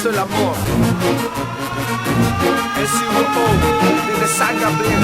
visto el amor. El CUO desde San Gabriel.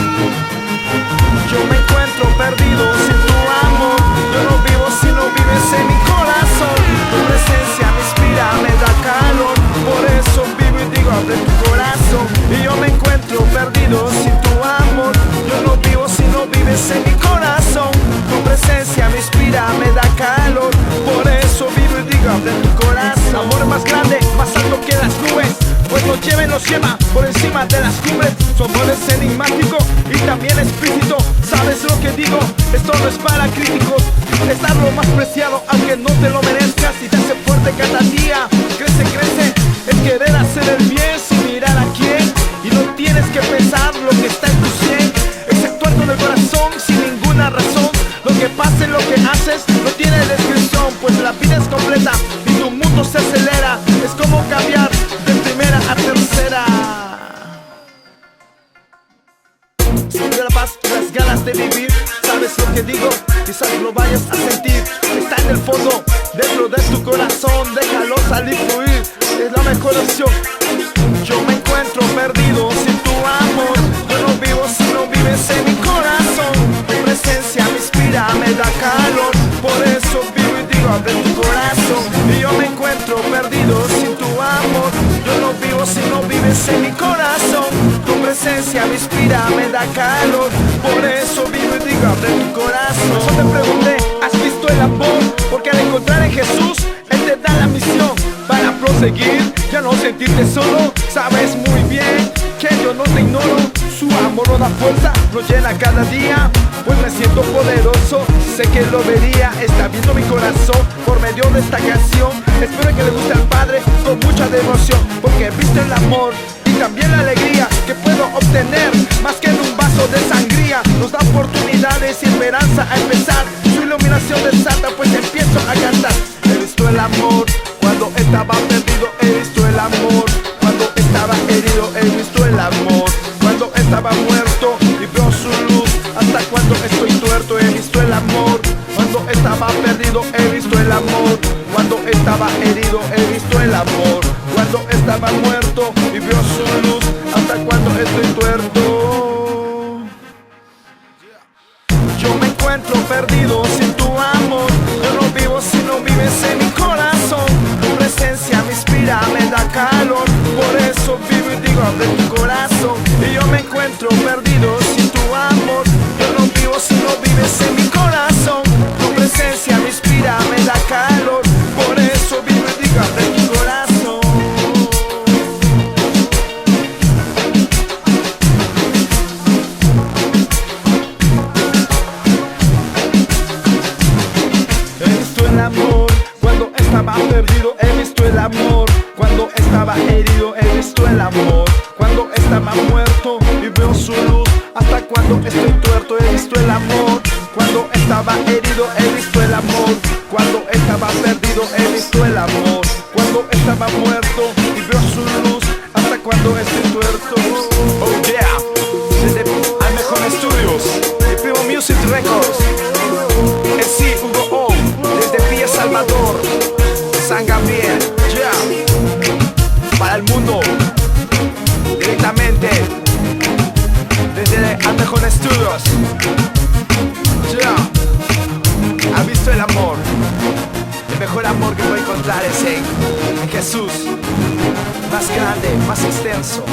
Yo me encuentro perdido sin tu amor. Yo no vivo si no vives en mi corazón. Tu presencia me inspira, me da calor. Por eso vivo y digo, abre tu corazón. Y yo me encuentro perdido sin tu amor. Yo no vivo si no vives en mi corazón. Tu presencia me inspira, me da calor. Por eso vivo y digo, abre tu corazón. Amor más grande, más alto que las nubes, pues nos lleva y nos lleva por encima de las cumbres. Su amor es enigmático y también explícito. ¿Sabes lo que digo? Esto no es para críticos. Es dar lo más preciado aunque no te lo merezcas. Y te hace fuerte cada día. Crece, crece. Es querer hacer el bien sin mirar a quién. Y no tienes que pensar lo que está en tu sien. Es actuar con el corazón sin ninguna razón. Lo que pase, lo que haces no tiene descripción, pues la vida es completa y tu mundo se acelera. Es como cambiar de primera a tercera. Siempre la paz y las ganas de vivir. Sabes lo que digo, quizás lo vayas a sentir. Está en el fondo, dentro de tu corazón. Déjalo salir, fluir, es la mejor opción. Yo me encuentro perdido sin tu amor. Yo no vivo si no vives en mi corazón. Tu presencia me inspira, me da calor. Por eso vivo y digo, abre tu corazón. Y yo me encuentro perdido sin tu amor. Yo no vivo si no vives en mi corazón. Tu presencia me inspira, me da calor. Por eso vivo y digo, abre tu corazón. Por eso te pregunté, ¿has visto el amor? Porque al encontrar en Jesús, Él te da la misión para proseguir, ya no sentirte solo. Sabes muy bien que yo no te ignoro. Su amor nos da fuerza, nos llena cada día. Pues me siento poderoso, sé que lo vería. Está viendo mi corazón por medio de esta canción. Espero que le guste al Padre con mucha devoción, porque he visto el amor y también la alegría que puedo obtener, más que en un vaso de sangría. Nos da oportunidades y esperanza a empezar. Su iluminación desata, pues empiezo a cantar. He visto el amor cuando estaba perdido, he visto el amor cuando estaba herido, he visto el amor cuando estaba muerto y veo su luz. Hasta cuando estoy tuerto, he visto el amor cuando estaba perdido, he visto el amor cuando estaba herido, he visto el amor cuando estaba muerto y veo su luz. Hasta cuando estoy tuerto. Yo me encuentro perdido sin tu amor. Yo no vivo si no vives en mi corazón. Tu presencia me inspira, me da calor. Por eso vivo y digo, abre tu corazón. Y yo me encuentro perdido sin tu amor. Yo no vivo si no vives en mi corazón. Tu presencia me inspira, me da calor. Por eso vivo y digo, abre tu corazón. He visto el amor cuando estaba perdido, he visto el amor cuando estaba herido, he visto el amor cuando estaba muerto y veo su luz. Hasta cuando estoy tuerto, he visto el amor cuando estaba herido, he visto el amor cuando estaba perdido, he visto el amor cuando estaba muerto y veo su luz. Hasta cuando estoy tuerto. Oh yeah, desde Almejón Studios y Primo Music Records. El CUO desde Villa Salvador, San Gabriel, yeah. Para el mundo, directamente desde Almejón Studios, yeah. ¿Ha visto el amor? El mejor amor que puedo encontrar es en Jesús, más grande, más extenso.